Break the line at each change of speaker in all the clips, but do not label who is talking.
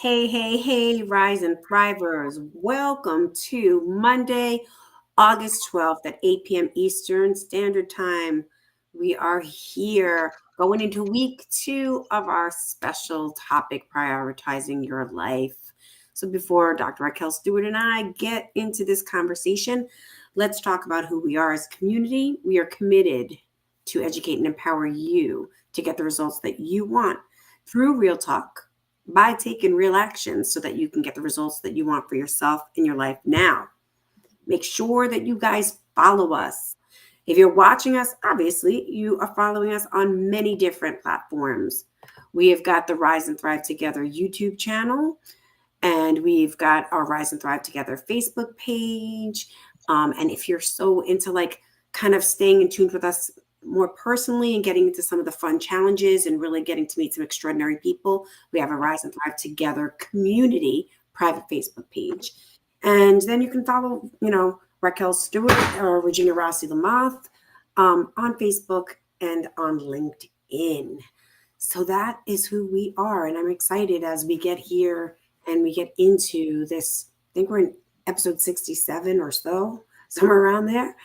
Hey, Rise and Thrivers. Welcome to Monday, August 12th at 8 p.m. Eastern Standard Time. We are here going into week 2 of our special topic, prioritizing your life. So before Dr. Raquel Stewart and I get into this conversation, let's talk about who we are as a community. We are committed to educate and empower you to get the results that you want through real talk by taking real action so that you can get the results that you want for yourself in your life now. Make sure that you guys follow us. If you're watching us, obviously, you are following us on many different platforms. We have got the Rise and Thrive Together YouTube channel, and we've got our Rise and Thrive Together Facebook page. And if you're so into kind of staying in tune with us more personally and getting into some of the fun challenges and really getting to meet some extraordinary people, we have a Rise and Thrive Together community private Facebook page. And then you can follow, Raquel Stewart or Regina Raquel on Facebook and on LinkedIn. So that is who we are. And I'm excited as we get here and we get into this. I think we're in episode 67 or so, somewhere around there,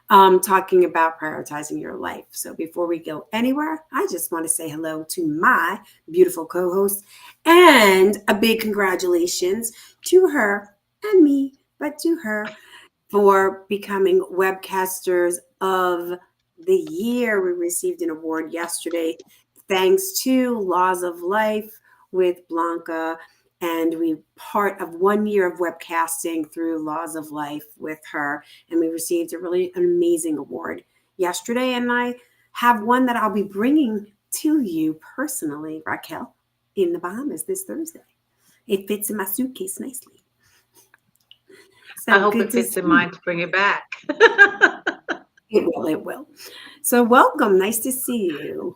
talking about prioritizing your life. So before we go anywhere, I just want to say hello to my beautiful co-host and a big congratulations to her and me, but to her for becoming Webcasters of the Year. We received an award yesterday thanks to Laws of Life with Blanca, and we part of 1 year of webcasting through Laws of Life with her, and we received a really amazing award yesterday, and I have one that I'll be bringing to you personally, Raquel, in the Bahamas this Thursday. It fits in my suitcase nicely.
So I hope it fits in mine to bring it back.
It will. So welcome. Nice to see you.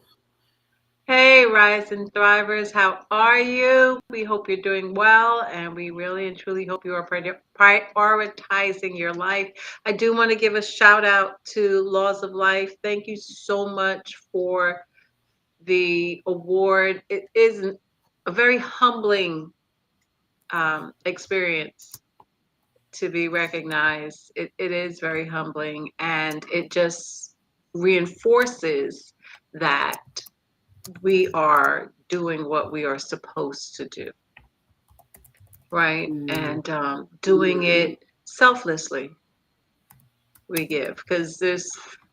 Hey, Rise and Thrivers, how are you? We hope you're doing well, and we really and truly hope you are prioritizing your life. I do want to give a shout out to Laws of Life. Thank you so much for the award. It is a very humbling experience to be recognized. It is very humbling, and it just reinforces that we are doing what we are supposed to do, right? And doing it selflessly, we give. Because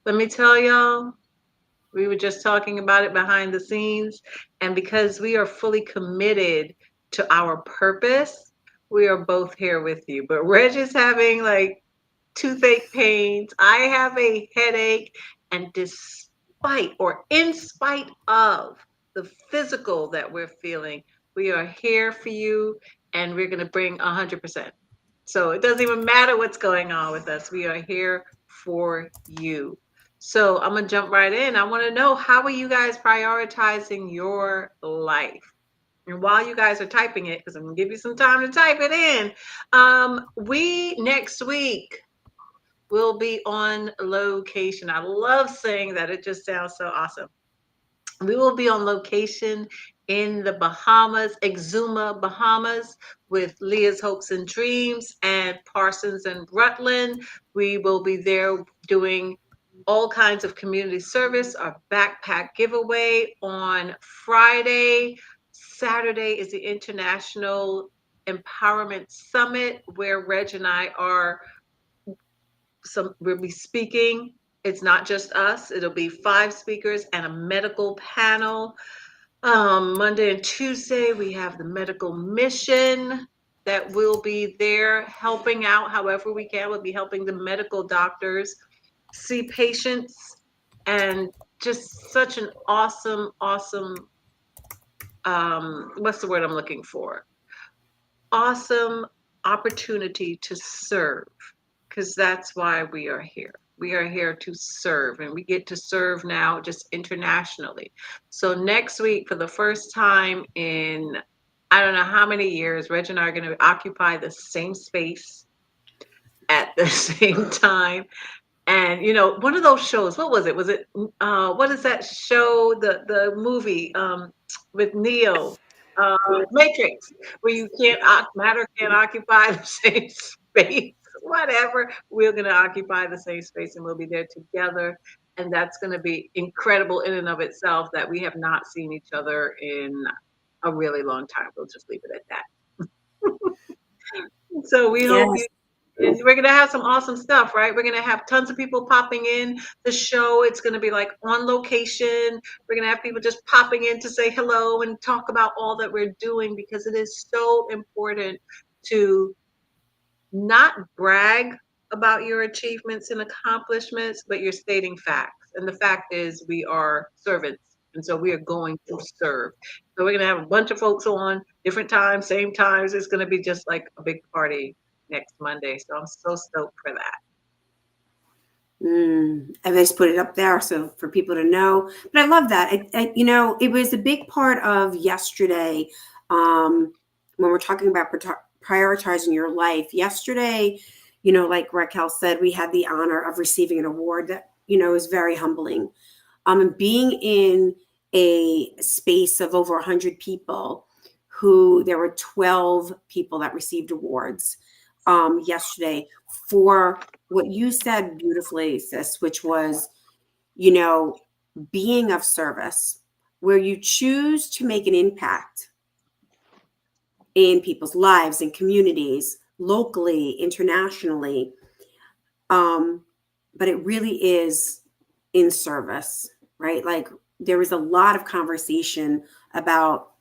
let me tell y'all, we were just talking about it behind the scenes, and because we are fully committed to our purpose, we are both here with you. But Reg is having toothache pains. I have a headache, and in spite of the physical that we're feeling, we are here for you, and we're going to bring 100%. So it doesn't even matter what's going on with us. We are here for you. So I'm going to jump right in. I want to know, how are you guys prioritizing your life? And while you guys are typing it, because I'm going to give you some time to type it in, we next week will be on location. I love saying that. It just sounds so awesome. We will be on location in the Bahamas, Exuma, Bahamas, with Leah's Hopes and Dreams and Parsons and Rutland. We will be there doing all kinds of community service, our backpack giveaway on Friday. Saturday is the International Empowerment Summit, where Reg and I we'll be speaking. It's not just us. It'll be 5 speakers and a medical panel. Monday and Tuesday, we have the medical mission that will be there helping out however we can. We'll be helping the medical doctors see patients, and just such an awesome, what's the word I'm looking for? Awesome opportunity to serve, because that's why we are here. We are here to serve, and we get to serve now just internationally. So next week, for the first time in I don't know how many years, Reg and I are going to occupy the same space at the same time. And one of those shows, what was it? What is that show, the movie with Neo? matrix where you can't matter can't occupy the same space. Whatever, we're going to occupy the same space and we'll be there together. And that's going to be incredible in and of itself that we have not seen each other in a really long time. We'll just leave it at that. So we hope you.
Yes.
And we're gonna have some awesome stuff, right? We're gonna have tons of people popping in the show. It's gonna be like on location. We're gonna have people just popping in to say hello and talk about all that we're doing because it is so important to not brag about your achievements and accomplishments, but you're stating facts. And the fact is, we are servants. And so we are going to serve. So we're going to have a bunch of folks on different times, same times. It's going to be just like a big party next Monday. So I'm so stoked for that.
I just put it up there so for people to know. But I love that. It was a big part of yesterday when we're talking about prioritizing your life. Yesterday, like Raquel said, we had the honor of receiving an award that, is very humbling. And being in a space of over 100 people there were 12 people that received awards yesterday for what you said beautifully, sis, which was, being of service, where you choose to make an impact in people's lives and communities, locally, internationally. But it really is in service, right? Like there was a lot of conversation about,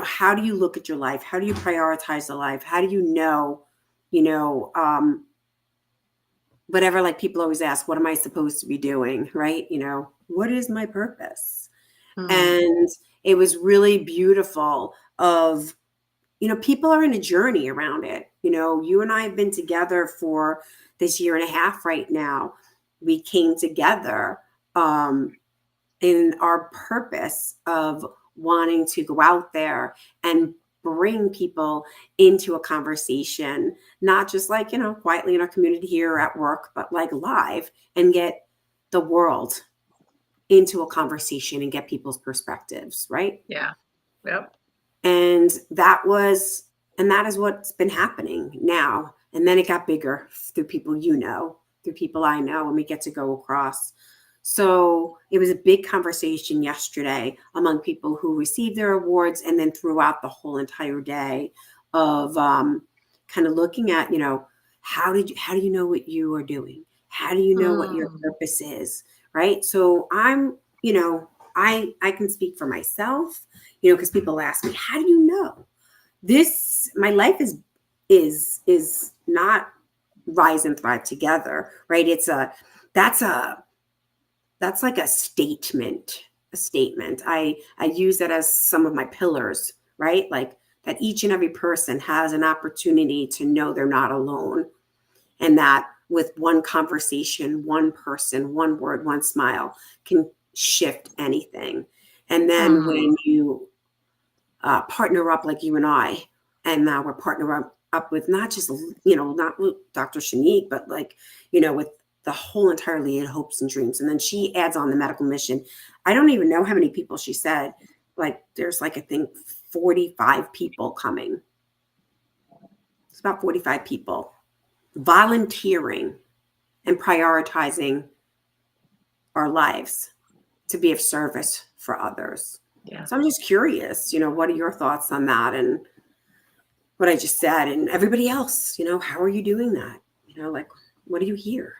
how do you look at your life? How do you prioritize the life? How do you know, whatever, like people always ask, what am I supposed to be doing? Right. What is my purpose? And it was really beautiful of, people are in a journey around it. You and I have been together for this year and a half right now. We came together in our purpose of wanting to go out there and bring people into a conversation, not just like, quietly in our community here at work, but like live and get the world into a conversation and get people's perspectives, right?
Yeah. Yep.
And that is what's been happening now. And then it got bigger through people, through people I know, and we get to go across. So it was a big conversation yesterday among people who received their awards and then throughout the whole entire day of kind of looking at, how do you know what you are doing? How do you know what your purpose is? Right. So I'm, I can speak for myself, because people ask me, how do you know this? My life is not rise and thrive together. Right. That's like a statement. I use that as some of my pillars, right? Like that each and every person has an opportunity to know they're not alone. And that with one conversation, one person, one word, one smile can shift anything. And then when you partner up like you and I, and now we're partnering up with not just, not with Dr. Shanique, but like, with the whole entire Lead Hopes and Dreams. And then she adds on the medical mission. I don't even know how many people she said, like there's like, I think 45 people coming. It's about 45 people volunteering and prioritizing our lives to be of service for others.
Yeah.
So I'm just curious, what are your thoughts on that and what I just said, and everybody else, how are you doing that? Like, what do you hear?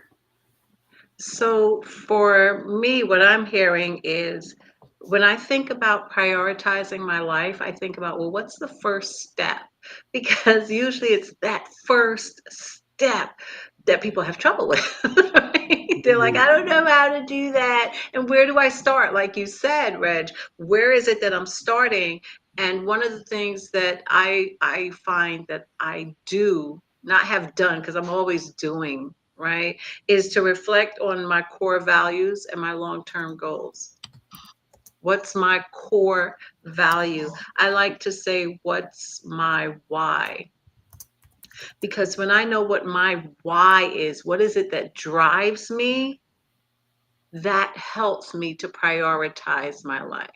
So for me, what I'm hearing is when I think about prioritizing my life, I think about, well, what's the first step? Because usually it's that first step that people have trouble with. Right? They're like, I don't know how to do that. And where do I start? Like you said, Reg, where is it that I'm starting? And one of the things that I find that I do not have done, because I'm always doing, right, is to reflect on my core values and my long-term goals. What's my core value? I like to say, what's my why? Because when I know what my why is, what is it that drives me, that helps me to prioritize my life.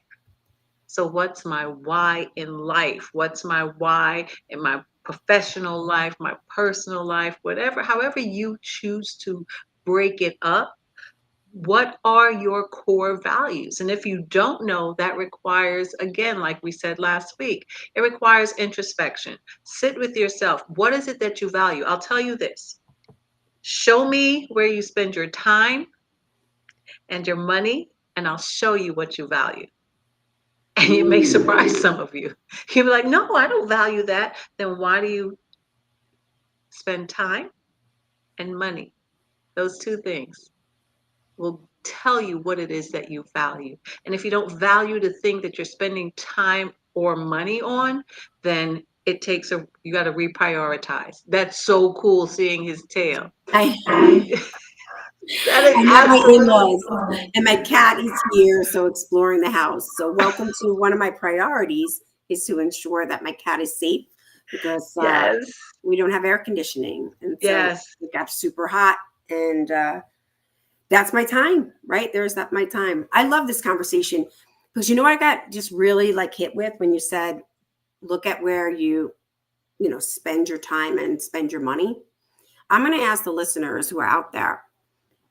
So what's my why in life? What's my why in my professional life, my personal life, whatever, however you choose to break it up? What are your core values? And if you don't know, that requires, again, like we said last week, it requires introspection. Sit with yourself. What is it that you value? I'll tell you this. Show me where you spend your time and your money, and I'll show you what you value. And it may surprise some of you. You'll be like, no, I don't value that. Then why do you spend time and money? Those two things will tell you what it is that you value. And if you don't value the thing that you're spending time or money on, then it takes you got to reprioritize. That's so cool seeing his tail.
I
That is
I met my
absolutely
in-laws, and my cat is here, so exploring the house. So welcome to one of my priorities is to ensure that my cat is safe because
yes,
we don't have air conditioning, and so
yes.
it got super hot, and that's my time, right? There's that my time. I love this conversation because you know what I got just really like hit with when you said, look at where you spend your time and spend your money. I'm going to ask the listeners who are out there,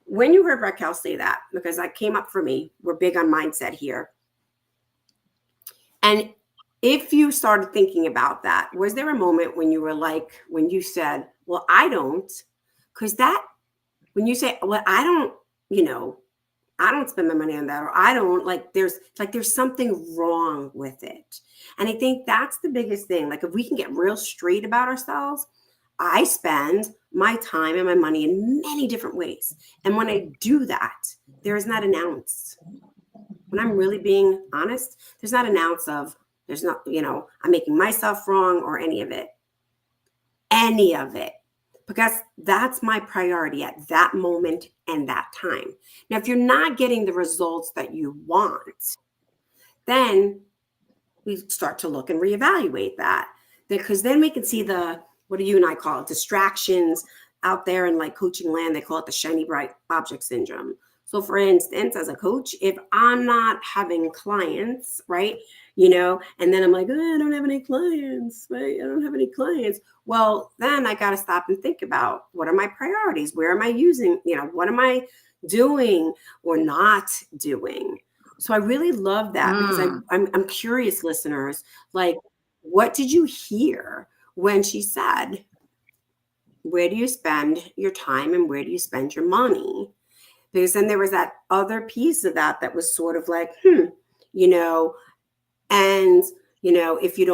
when you heard Raquel say that, because that came up for me, we're big on mindset here. And if you started thinking about that, was there a moment when you were like, when you said, well, I don't, because that, when you say, well, I don't, I don't spend my money on that, or I don't there's something wrong with it. And I think that's the biggest thing. Like if we can get real straight about ourselves, I spend my time and my money in many different ways. And when I do that, there is not an ounce. When I'm really being honest, there's not an ounce of, there's not, I'm making myself wrong or any of it. Any of it. Because that's my priority at that moment and that time. Now, if you're not getting the results that you want, then we start to look and reevaluate that. Because then we can see what do you and I call it, distractions out there in like coaching land. They call it the shiny bright object syndrome. So for instance, as a coach, if I'm not having clients, right, and then I'm like, oh, I don't have any clients, right? I don't have any clients. Well, then I got to stop and think about what are my priorities? Where am I using, what am I doing or not doing? So I really love that because I'm curious, listeners, like, what did you hear when she said, where do you spend your time and where do you spend your money? Because then there was that other piece of that was sort of like, and, if you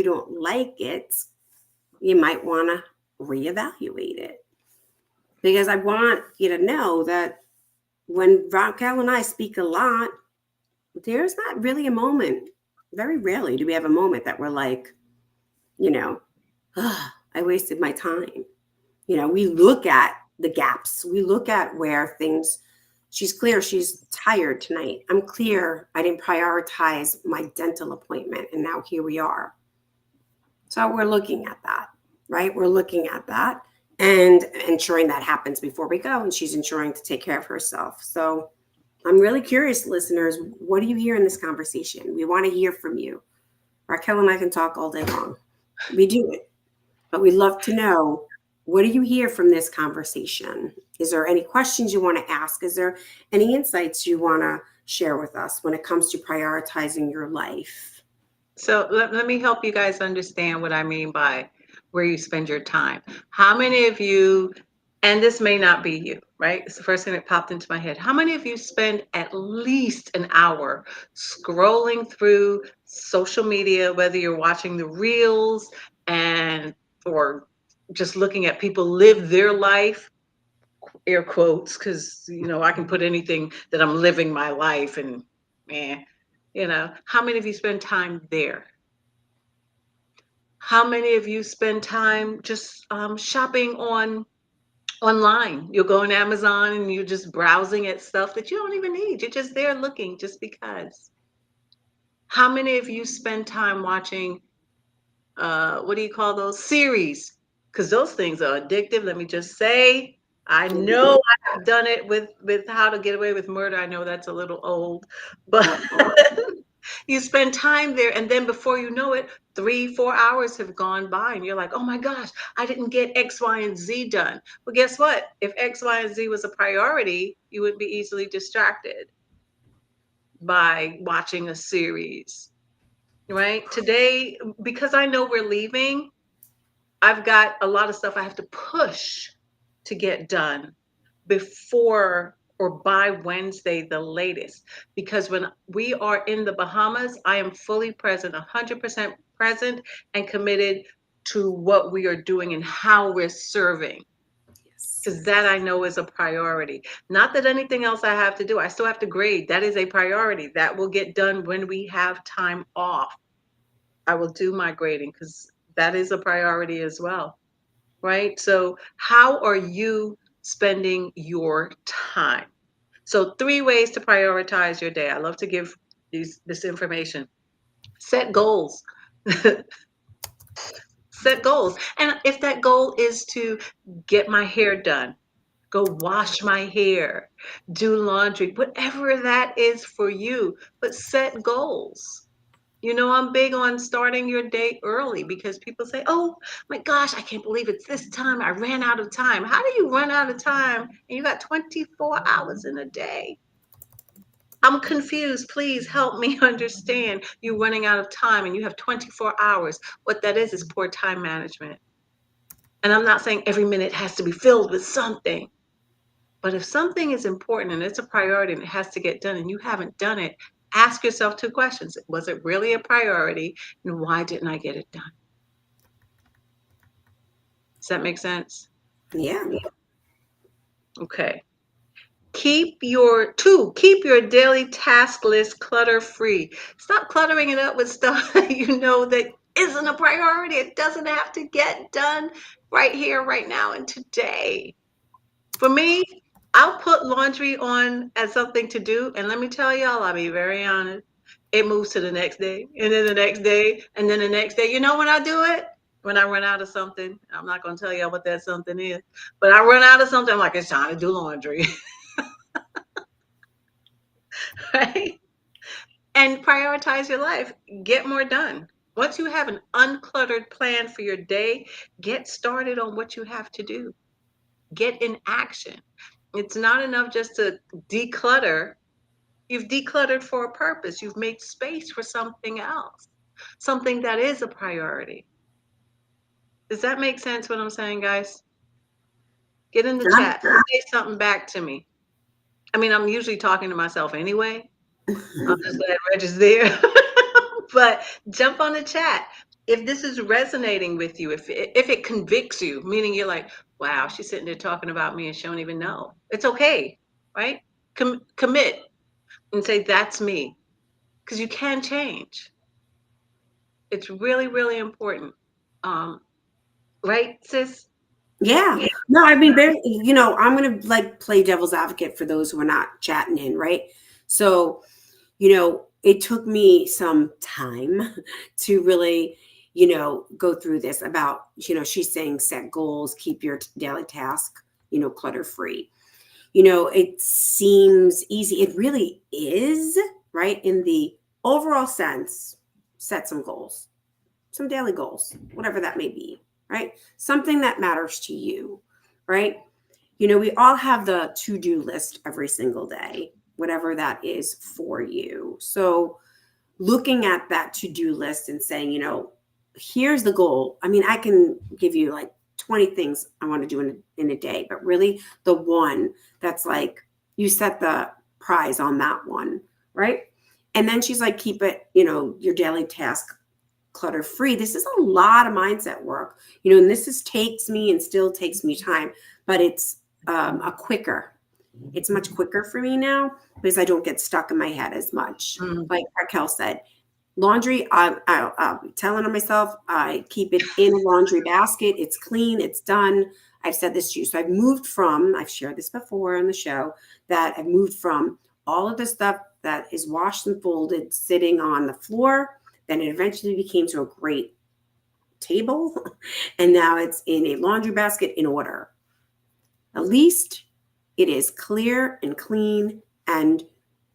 don't like it, you might want to reevaluate it. Because I want you to know that when Raquel and I speak a lot, there's not really a moment. Very rarely do we have a moment that we're like, I wasted my time. We look at the gaps. We look at where she's clear she's tired tonight. I'm clear I didn't prioritize my dental appointment, and now here we are. So we're looking at that, right? We're looking at that and ensuring that happens before we go, and she's ensuring to take care of herself. So I'm really curious, listeners, what do you hear in this conversation? We want to hear from you. Raquel and I can talk all day long. We do it. But we'd love to know, what do you hear from this conversation? Is there any questions you want to ask? Is there any insights you want to share with us when it comes to prioritizing your life?
So let me help you guys understand what I mean by where you spend your time. How many of you, and this may not be you, right? It's the first thing that popped into my head. How many of you spend at least an hour scrolling through social media, whether you're watching the reels or just looking at people live their life, air quotes, because I can put anything that I'm living my life and how many of you spend time there? How many of you spend time just shopping online? You'll go on Amazon and you're just browsing at stuff that you don't even need. You're just there looking just because. How many of you spend time watching, what do you call those? Series? Because those things are addictive. Let me just say, I know I have done it with How to Get Away with Murder. I know that's a little old, but you spend time there, and then before you know it, 3, 4 hours have gone by, and you're like, oh my gosh, I didn't get X, Y, and Z done. Well, guess what? If X, Y, and Z was a priority, you would be easily distracted by watching a series, right? Today, because I know we're leaving, I've got a lot of stuff I have to push to get done before or by Wednesday, the latest. Because when we are in the Bahamas, I am fully present, 100% present and committed to what we are doing and how we're serving. Because that I know is a priority. Not that anything else I have to do. I still have to grade. That is a priority. That will get done when we have time off. I will do my grading because that is a priority as well. Right? So, how are you spending your time? So, 3 ways to prioritize your day. I love to give this information. Set goals. Set goals. And if that goal is to get my hair done, go wash my hair, do laundry, whatever that is for you, but set goals. You know, I'm big on starting your day early because people say, oh my gosh, I can't believe it's this time. I ran out of time. How do you run out of time and you got 24 hours in a day? I'm confused. Please help me understand. You're running out of time and you have 24 hours. What that is poor time management. And I'm not saying every minute has to be filled with something. But if something is important and it's a priority and it has to get done and you haven't done it, ask yourself 2 questions. Was it really a priority? And why didn't I get it done? Does that make sense?
Yeah.
Okay. Keep your daily task list clutter free. Stop cluttering it up with stuff that you know that isn't a priority. It doesn't have to get done right here, right now, and today. For me, I'll put laundry on as something to do, and let me tell y'all, I'll be very honest. It moves to the next day, and then the next day, and then the next day. You know when I do it? When I run out of something. I'm not going to tell y'all what that something is, but I run out of something, I'm like, it's time to do laundry. Right? And prioritize your life. Get more done. Once you have an uncluttered plan for your day, get started on what you have to do. Get in action. It's not enough just to declutter. You've decluttered for a purpose. You've made space for something else, something that is a priority. Does that make sense what I'm saying, guys? Get in the chat. Say something back to me. I mean, I'm usually talking to myself anyway. I'm just glad Reg is there. But jump on the chat. If this is resonating with you, if it convicts you, meaning you're like, wow, she's sitting there talking about me and she don't even know. It's okay, right? Commit and say, that's me. Because you can change. It's really, really important. Right, sis?
Yeah. No, I mean, I'm going to like play devil's advocate for those who are not chatting in, right? So, it took me some time to really, go through this about, she's saying set goals, keep your daily task, clutter free. It seems easy. It really is, right? In the overall sense, set some goals, some daily goals, whatever that may be, right? Something that matters to you, right? We all have the to-do list every single day, whatever that is for you. So looking at that to-do list and saying, here's the goal. I mean, I can give you like 20 things I want to do in a day, but really the one that's like, you set the prize on that one, right? And then she's like, keep it, your daily task clutter free. This is a lot of mindset work, and this takes me and still takes me time, but it's it's much quicker for me now because I don't get stuck in my head as much. Like Raquel said, laundry, I'll be telling on myself, I keep it in a laundry basket. It's clean. It's done. I've said this to you. So I've shared this before on the show, that I've moved from all of the stuff that is washed and folded sitting on the floor. Then it eventually became to a great table. And now it's in a laundry basket in order. At least it is clear and clean and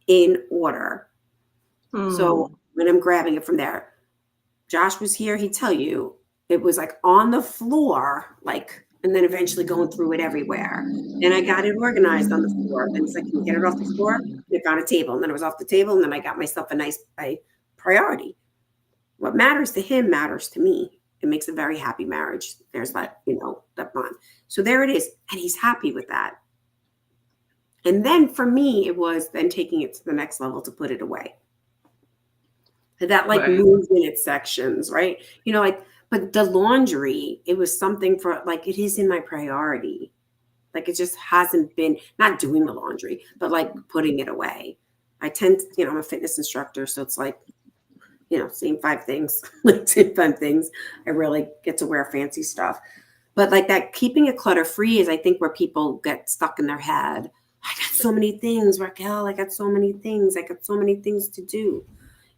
in order. So when I'm grabbing it from there, Josh was here, he'd tell you it was like on the floor, like, and then eventually going through it everywhere. And I got it organized on the floor. Then it's like, can you get it off the floor? Put it on a table. And then it was off the table. And then I got myself a nice priority. What matters to him matters to me. It makes a very happy marriage. There's that, that bond. So there it is. And he's happy with that. And then for me, it was then taking it to the next level to put it away. That like moves in its sections, right? But the laundry, it was something for like, it is in my priority. Like it just hasn't been, not doing the laundry, but like putting it away. I tend to, I'm a fitness instructor. So it's like, same 5 things, like same 5 things. I really get to wear fancy stuff. But like that, keeping it clutter free is, I think, where people get stuck in their head. I got so many things, Raquel. I got so many things. I got so many things to do.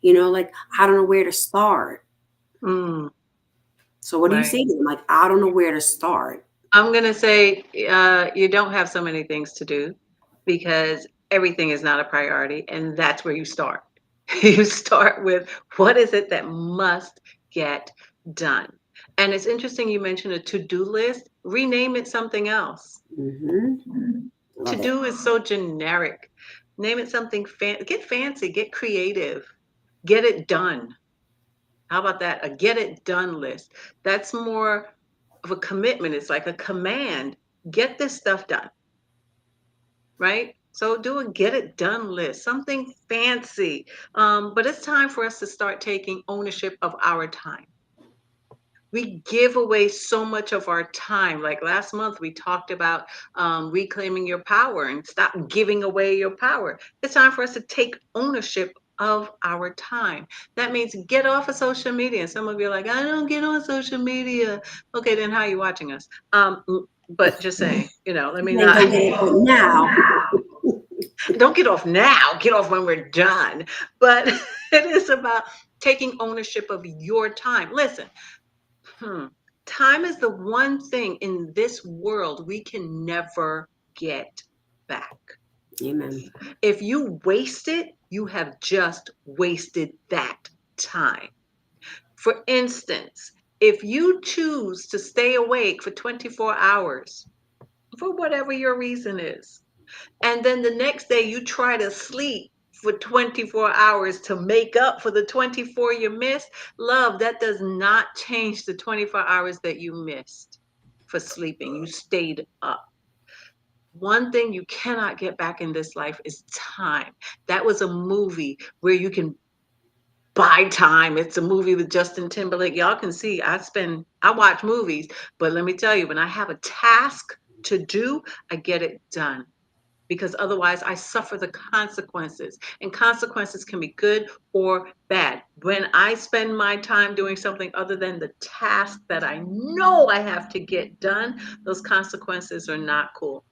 Like, I don't know where to start. So what do you say to them? Like, I don't know where to start.
I'm going to say you don't have so many things to do because everything is not a priority. And that's where you start. You start with what is it that must get done? And it's interesting you mentioned a to-do list. Rename it something else. To-do is so generic. Name it something get fancy, get creative. Get it done. How about that? A get it done list. That's more of a commitment. It's like a command. Get this stuff done. Right? So do a get it done list, something fancy. But it's time for us to start taking ownership of our time. We give away so much of our time. Like last month, we talked about reclaiming your power and stop giving away your power. It's time for us to take ownership of our time. That means get off of social media. And some of you are like, I don't get on social media. Okay, then how are you watching us? But just saying, let me not.
Don't get off now.
Don't get off now. Get off when we're done. But it is about taking ownership of your time. Listen. Time is the one thing in this world we can never get back.
Amen.
If you waste it, you have just wasted that time. For instance, if you choose to stay awake for 24 hours, for whatever your reason is, and then the next day you try to sleep for 24 hours to make up for the 24 you missed, love, that does not change the 24 hours that you missed for sleeping. You stayed up. One thing you cannot get back in this life is time. That was a movie where you can buy time. It's a movie with Justin Timberlake. Y'all can see I watch movies, but let me tell you, when I have a task to do, I get it done. Because otherwise I suffer the consequences. And consequences can be good or bad. When I spend my time doing something other than the task that I know I have to get done, those consequences are not cool.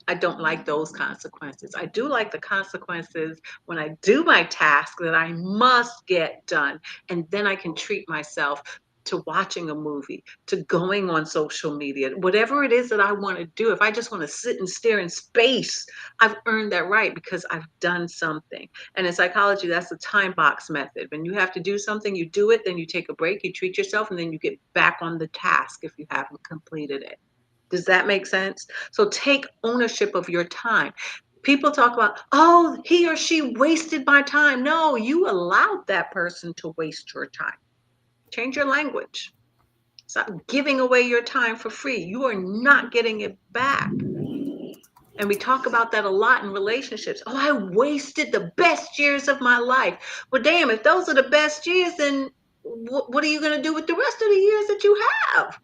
I don't like those consequences. I do like the consequences when I do my task that I must get done. And then I can treat myself to watching a movie, to going on social media, whatever it is that I want to do. If I just want to sit and stare in space, I've earned that right because I've done something. And in psychology, that's the time box method. When you have to do something, you do it, then you take a break, you treat yourself, and then you get back on the task if you haven't completed it. Does that make sense? So take ownership of your time. People talk about, oh, he or she wasted my time. No, you allowed that person to waste your time. Change your language. Stop giving away your time for free. You are not getting it back. And we talk about that a lot in relationships. Oh, I wasted the best years of my life. Well, damn, if those are the best years, then what are you going to do with the rest of the years that you have?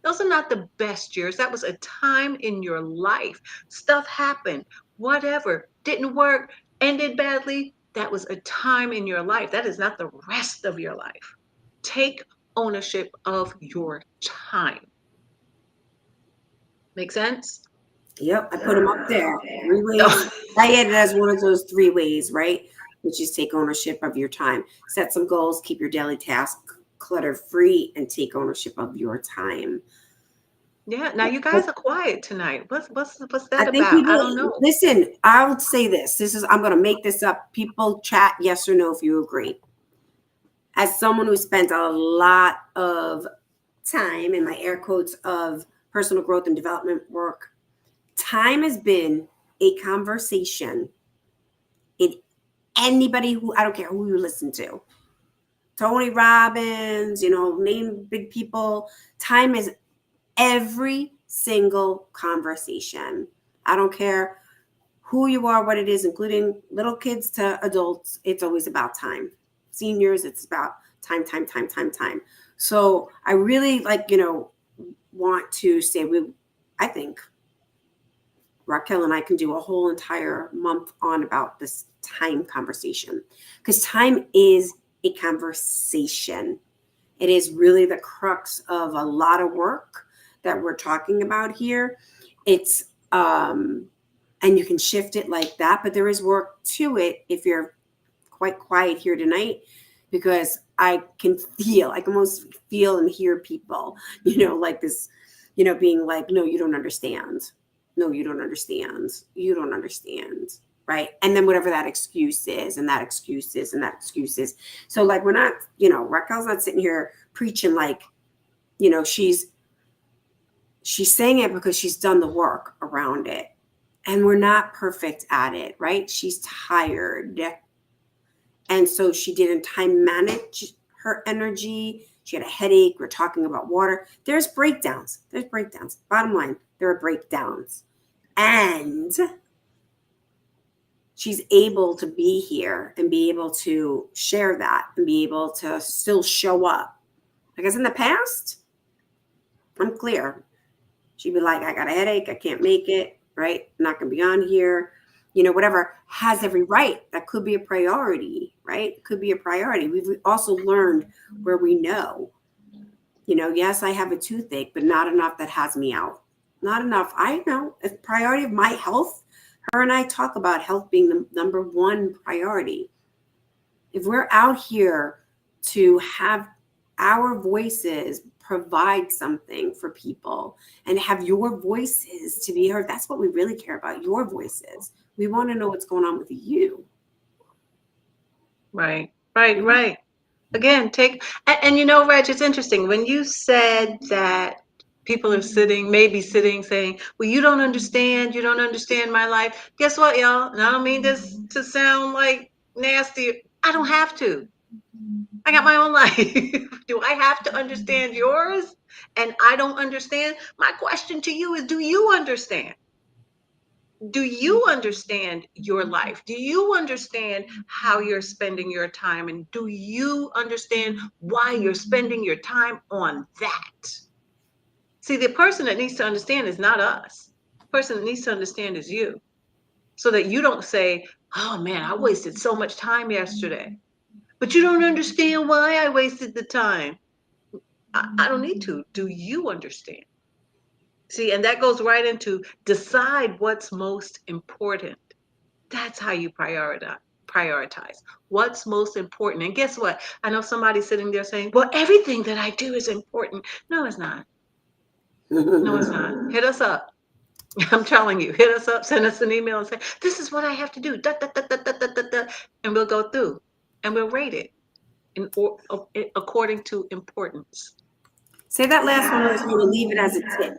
Those are not the best years. That was a time in your life. Stuff happened, whatever, didn't work, ended badly. That was a time in your life. That is not the rest of your life. Take ownership of your time. Make sense?
Yep, I put them up there. 3 ways. I had it as one of those 3 ways, right? Which is take ownership of your time. Set some goals, keep your daily task clutter free, and take ownership of your time.
Yeah. Now you guys are quiet tonight. What's
I
that
think
about? I
people
don't know.
listen. I'll say this. I'm going to make this up. People chat yes or no if you agree. As someone who spent a lot of time in my air quotes of personal growth and development work, time has been a conversation in anybody who, I don't care who you listen to, Tony Robbins, name big people. Time is every single conversation. I don't care who you are, what it is, including little kids to adults. It's always about time. Seniors, it's about time, time, time, time, time. So I really want to say I think Raquel and I can do a whole entire month on about this time conversation, because time is a conversation. It is really the crux of a lot of work that we're talking about here. It's and you can shift it like that, but there is work to it if you're quite quiet here tonight, because I can almost feel and hear people, like this, being like, no, you don't understand. No, you don't understand. You don't understand. Right. And then whatever that excuse is, and that excuse is, and that excuse is. So like, we're not, Raquel's not sitting here preaching like, she's saying it because she's done the work around it. And we're not perfect at it, right? She's tired. And so she didn't time manage her energy. She had a headache. We're talking about water. There's breakdowns. Bottom line, there are breakdowns. And she's able to be here and be able to share that and be able to still show up. Because in the past, I'm clear. She'd be like, I got a headache. I can't make it, right? I'm not going to be on here. Whatever, has every right. That could be a priority, right? It could be a priority. We've also learned where we know, yes, I have a toothache, but not enough that has me out. Not enough. I know a priority of my health. Her and I talk about health being the number one priority. If we're out here to have our voices provide something for people and have your voices to be heard, that's what we really care about, your voices. We want to know what's going on with you.
Right. Again, Reg, it's interesting. When you said that people are maybe sitting saying, well, you don't understand my life. Guess what, y'all? And I don't mean this to sound like nasty. I don't have to. I got my own life. Do I have to understand yours? And I don't understand. My question to you is, do you understand? Do you understand your life? Do you understand how you're spending your time? And do you understand why you're spending your time on that? See, the person that needs to understand is not us. The person that needs to understand is you. So that you don't say, oh man, I wasted so much time yesterday. But you don't understand why I wasted the time. I don't need to. Do you understand? See, and that goes right into decide what's most important. That's how you prioritize what's most important. And guess what? I know somebody's sitting there saying, well, everything that I do is important. No, it's not. No, it's not. Hit us up. I'm telling you, hit us up, send us an email and say, this is what I have to do. Da, da, da, da, da, da, da, da. And we'll go through and we'll rate it according to importance.
Say that last one. I was going to leave it as a tip.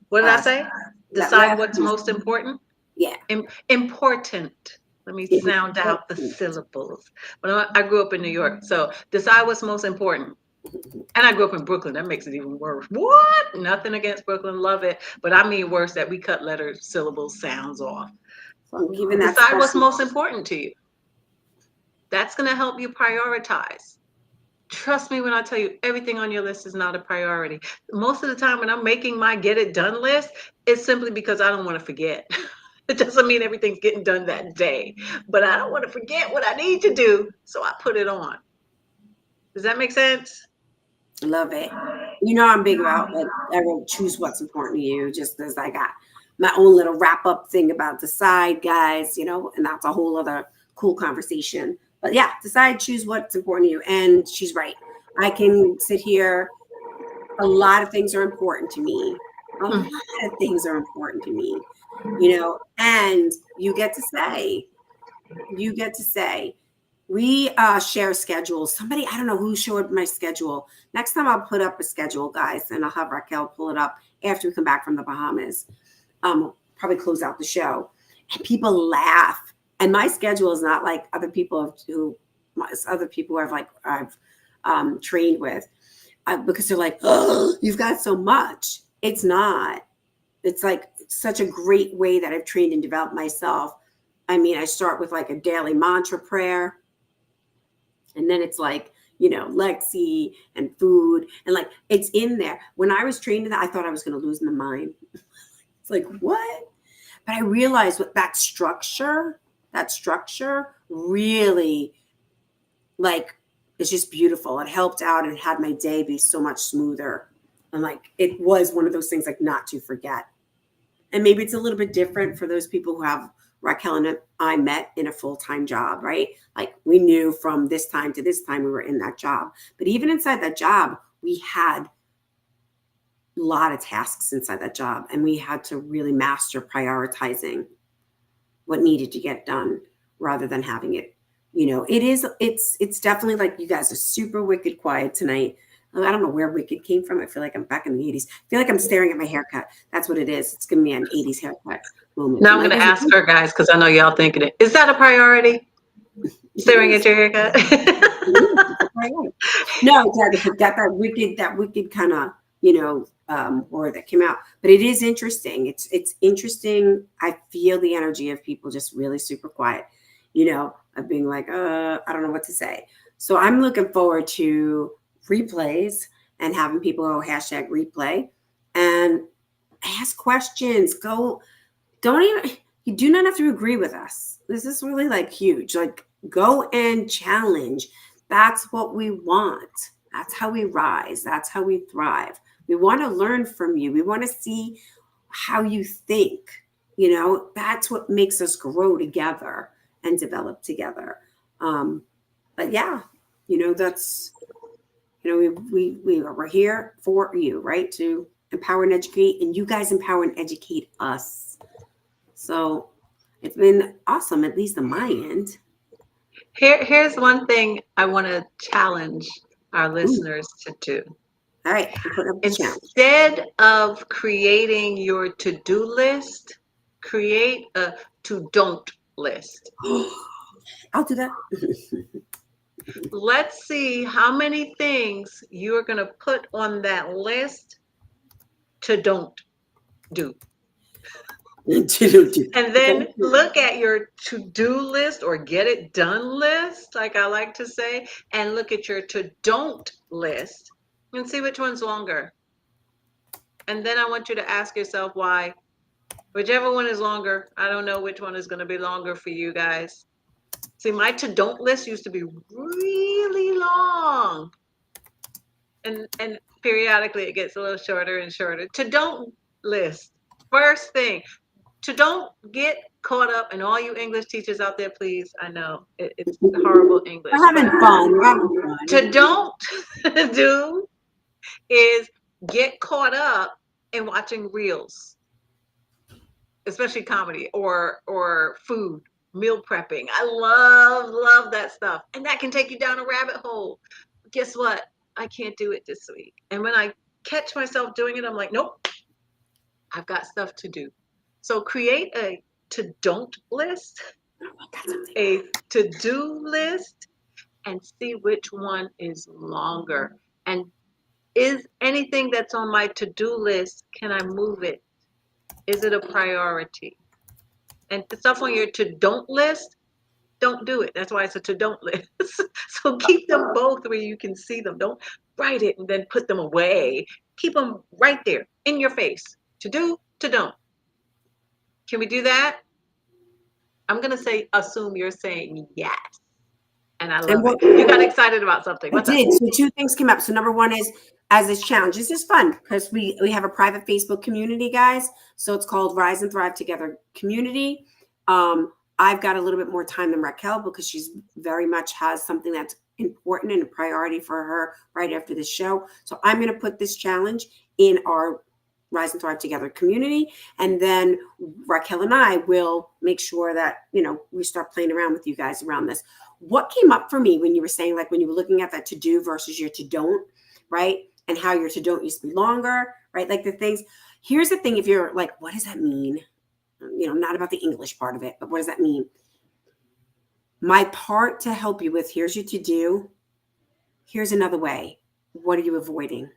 What did I say? Decide what's most important?
Yeah.
Important. Let me sound out the syllables. But I grew up in New York, so decide what's most important. And I grew up in Brooklyn. That makes it even worse. What? Nothing against Brooklyn. Love it. But I mean worse that we cut letters, syllables, sounds off. Decide what's most important to you. That's going to help you prioritize. Trust me when I tell you, everything on your list is not a priority. Most of the time when I'm making my get it done list, it's simply because I don't want to forget. It doesn't mean everything's getting done that day, but I don't want to forget what I need to do, so I put it on. Does that make sense?
Love it. I'm big about, like, I will choose what's important to you, just as I got my own little wrap up thing about decide, guys, and that's a whole other cool conversation. But yeah, decide, choose what's important to you. And she's right. I can sit here A lot of things are important to me. A lot of things are important to me, you know, and you get to say, we share schedules. Somebody, I don't know who showed my schedule. Next time I'll put up a schedule, guys, and I'll have Raquel pull it up after we come back from the Bahamas. Probably close out the show. And people laugh. And my schedule is not like other people who I've trained with, because they're like, oh, you've got so much. It's not. It's like such a great way that I've trained and developed myself. I mean, I start with like a daily mantra prayer. And then it's like, you know, Lexi and food. And like, it's in there. When I was trained in that, I thought I was going to lose my mind. It's like, what? But I realized what that structure really, like, it's just beautiful. It helped out and had my day be so much smoother. And like, it was one of those things like not to forget. And maybe it's a little bit different for those people who have Raquel and I met in a full-time job, right? Like we knew from this time to this time we were in that job. But even inside that job, we had a lot of tasks inside that job, and we had to really master prioritizing what needed to get done rather than having it, you know, it's definitely like you guys are super wicked quiet tonight. I don't know where wicked came from. I feel like I'm back in the 80s. I feel like I'm staring at my haircut. That's what it is. It's giving me an 80s haircut moment.
Now I'm going to ask her, guys, because I know y'all thinking it. Is that a priority? Staring at your haircut?
No, exactly. That wicked kind of, you know, word that came out. But it is interesting. It's interesting. I feel the energy of people just really super quiet, you know, of being like, I don't know what to say. So I'm looking forward to replays and having people go hashtag replay and ask questions. You do not have to agree with us. This is really like huge. Like go and challenge. That's what we want. That's how we rise. That's how we thrive. We want to learn from you. We want to see how you think. You know, that's what makes us grow together and develop together. But yeah, you know, that's, you know, we're here for you, right? To empower and educate, and you guys empower and educate us. So it's been awesome, at least on my end.
Here's one thing I want to challenge our listeners to do.
All right.
Instead of creating your to-do list, create a to-don't list.
I'll do that.
Let's see how many things you're going to put on that list to don't do. And then look at your to-do list or get it done list, like I like to say, and look at your to-don't list and see which one's longer. And then I want you to ask yourself why. Whichever one is longer, I don't know which one is going to be longer for you guys. See, my to-don't list used to be really long. And periodically it gets a little shorter and shorter. To-don't list. First thing, to don't get caught up, and all you English teachers out there, please, I know it's horrible English.
We're having fun.
To don't do is get caught up in watching reels, especially comedy or food, meal prepping. I love that stuff. And that can take you down a rabbit hole. Guess what? I can't do it this week. And when I catch myself doing it, I'm like, nope, I've got stuff to do. So create a to-don't list, a to-do list, and see which one is longer. And is anything that's on my to-do list, can I move it? Is it a priority? And the stuff on your to-don't list, don't do it. That's why it's a to-don't list. So keep them both where you can see them. Don't write it and then put them away. Keep them right there in your face. To do, to don't. Can we do that? I'm going to say, assume you're saying yes. And I love it. You got excited about something.
I did. So two things came up. So number one is, as this challenge, this is fun because we have a private Facebook community, guys. So it's called Rise and Thrive Together Community. I've got a little bit more time than Raquel because she's very much has something that's important and a priority for her right after the show. So I'm going to put this challenge in our Rise and Thrive Together community. And then Raquel and I will make sure that, we start playing around with you guys around this. What came up for me when you were saying, like, when you were looking at that to do versus your to don't, right? And how your to don't used to be longer, right? Like the things. Here's the thing. If you're like, what does that mean? Not about the English part of it, but what does that mean? My part to help you with, here's your to do. Here's another way. What are you avoiding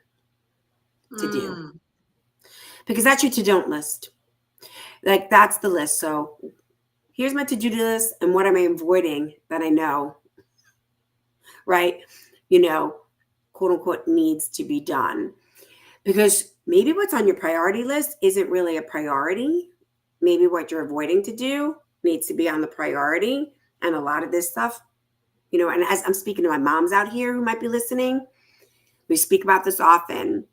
to do? Because that's your to don't list. Like that's the list. So here's my to do list and what am I avoiding that I know, right? Quote unquote needs to be done. Because maybe what's on your priority list isn't really a priority. Maybe what you're avoiding to do needs to be on the priority. And a lot of this stuff, and as I'm speaking to my moms out here who might be listening, we speak about this often,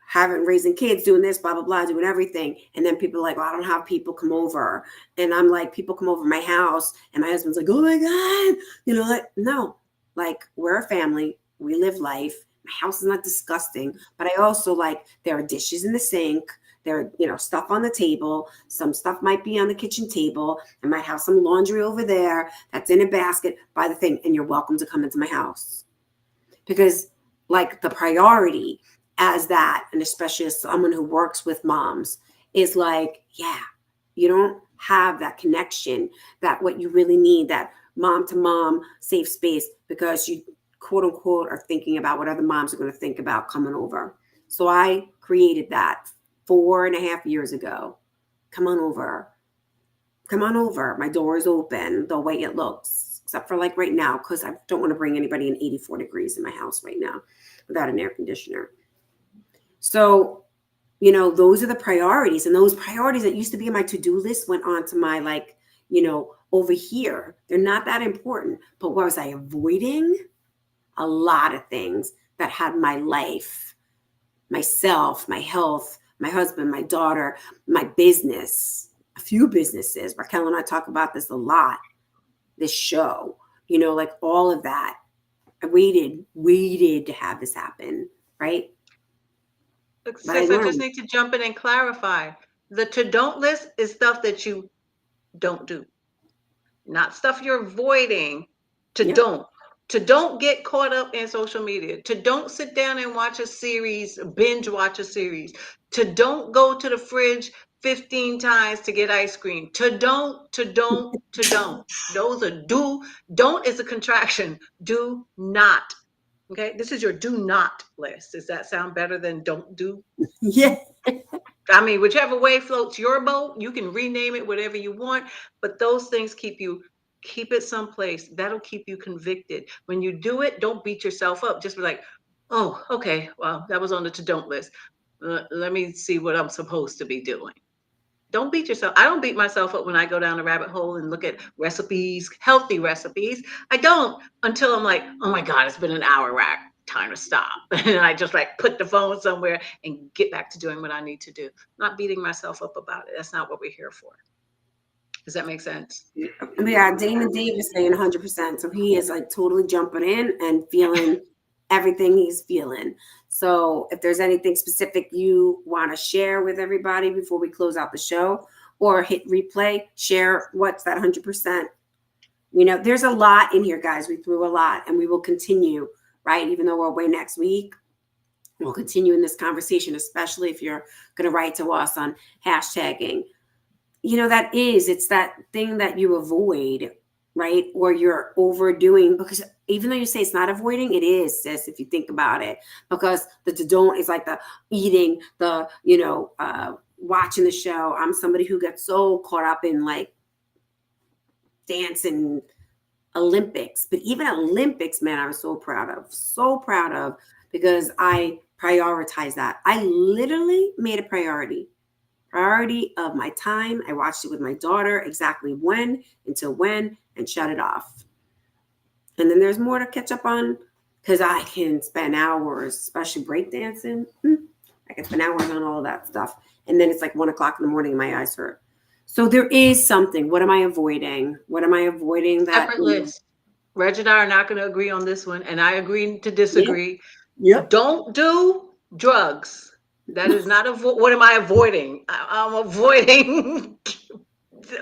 having raising kids, doing this, blah, blah, blah, doing everything. And then people are like, well, I don't have people come over. And I'm like, people come over my house. And my husband's like, oh my God, no, like we're a family. We live life. My house is not disgusting, but I also there are dishes in the sink. There are, stuff on the table. Some stuff might be on the kitchen table. I might have some laundry over there that's in a basket by the thing. And you're welcome to come into my house. Because the priority as that, and especially as someone who works with moms, is you don't have that connection, that what you really need, that mom to mom safe space, because you quote unquote are thinking about what other moms are going to think about coming over. So I created that 4.5 years ago. Come on over. My door is open the way it looks, except for right now, because I don't want to bring anybody in 84 degrees in my house right now without an air conditioner. So, those are the priorities, and those priorities that used to be on my to-do list went on to my over here. They're not that important, but what was I avoiding? A lot of things that had my life, myself, my health, my husband, my daughter, my business, a few businesses. Raquel and I talk about this a lot, this show, all of that. I waited to have this happen, right?
Sis, I just need to jump in and clarify. The to don't list is stuff that you don't do, not stuff you're avoiding. To don't get caught up in social media, to don't sit down and watch a series, binge watch a series, to don't go to the fridge 15 times to get ice cream, to don't. Those are do. Don't is a contraction. Do not. Okay, this is your do not list. Does that sound better than don't do?
Yeah.
I mean, whichever way floats your boat, you can rename it whatever you want, but those things keep it someplace. That'll keep you convicted. When you do it, don't beat yourself up. Just be like, oh, okay, well, that was on the to don't list. Let me see what I'm supposed to be doing. Don't beat yourself. I don't beat myself up when I go down a rabbit hole and look at recipes, healthy recipes. I don't until I'm like, oh my God, it's been an hour, rack. Time to stop. And I just put the phone somewhere and get back to doing what I need to do. Not beating myself up about it. That's not what we're here for. Does that make sense?
Yeah, Damon Dave is saying 100%. So he is totally jumping in and feeling everything he's feeling. So if there's anything specific you want to share with everybody before we close out the show, or hit replay, share what's that 100%. There's a lot in here, guys. We threw a lot, and we will continue, right? Even though we're away next week, we'll continue in this conversation, especially if you're going to write to us on hashtagging. It's that thing that you avoid, right? Or you're overdoing, because even though you say it's not avoiding, it is, sis, if you think about it, because the to don't is the eating, the, watching the show. I'm somebody who gets so caught up in dance and Olympics, but even Olympics, man, I was so proud of, because I prioritize that. I literally made a priority of my time. I watched it with my daughter, exactly when, until when, and shut it off. And then there's more to catch up on, because I can spend hours, especially breakdancing. I can spend hours on all of that stuff. And then it's 1 o'clock in the morning and my eyes hurt. So there is something. What am I avoiding? That
separate list. Reg and I are not going to agree on this one, and I agree to
Yeah.
disagree.
Yep.
Don't do drugs. That is not what am I avoiding? I'm avoiding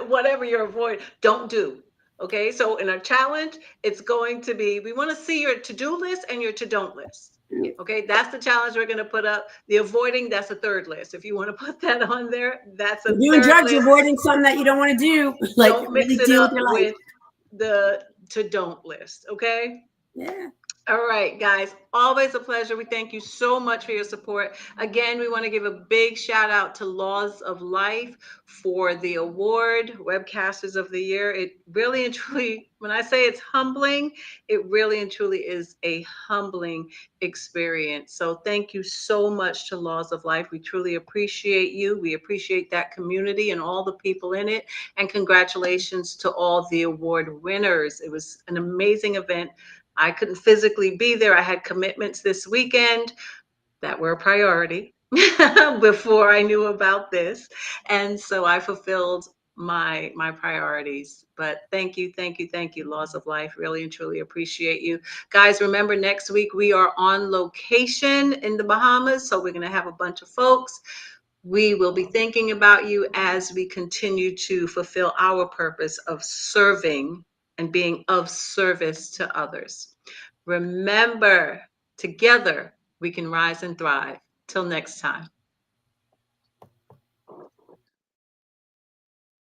whatever you're avoiding. Don't do. Okay, so in a challenge, it's going to be we want to see your to-do list and your to-don't list.
Yeah.
Okay, that's the challenge we're going to put up. The avoiding, that's a third list. If you want to put that on there, that's a
You're doing
third
drugs, you're
list.
avoiding something that you don't want to do. Like
Don't mix
really
it
deal with
up
your life.
with the to-don't list. Okay.
Yeah.
All right, guys, always a pleasure. We thank you so much for your support. Again, we want to give a big shout out to Laws of Life for the award, Webcasters of the Year. It really and truly, when I say it's humbling, it really and truly is a humbling experience. So thank you so much to Laws of Life. We truly appreciate you. We appreciate that community and all the people in it. And congratulations to all the award winners. It was an amazing event. I couldn't physically be there. I had commitments this weekend that were a priority before I knew about this. And so I fulfilled my priorities. But thank you, thank you, thank you, Laws of Life. Really and truly appreciate you. Guys, remember next week we are on location in the Bahamas. So we're going to have a bunch of folks. We will be thinking about you as we continue to fulfill our purpose of serving and being of service to others. Remember, together we can rise and thrive. Till next time.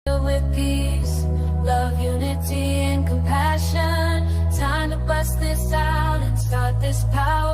With peace, love, unity, and compassion. Time to bust this out and start this power.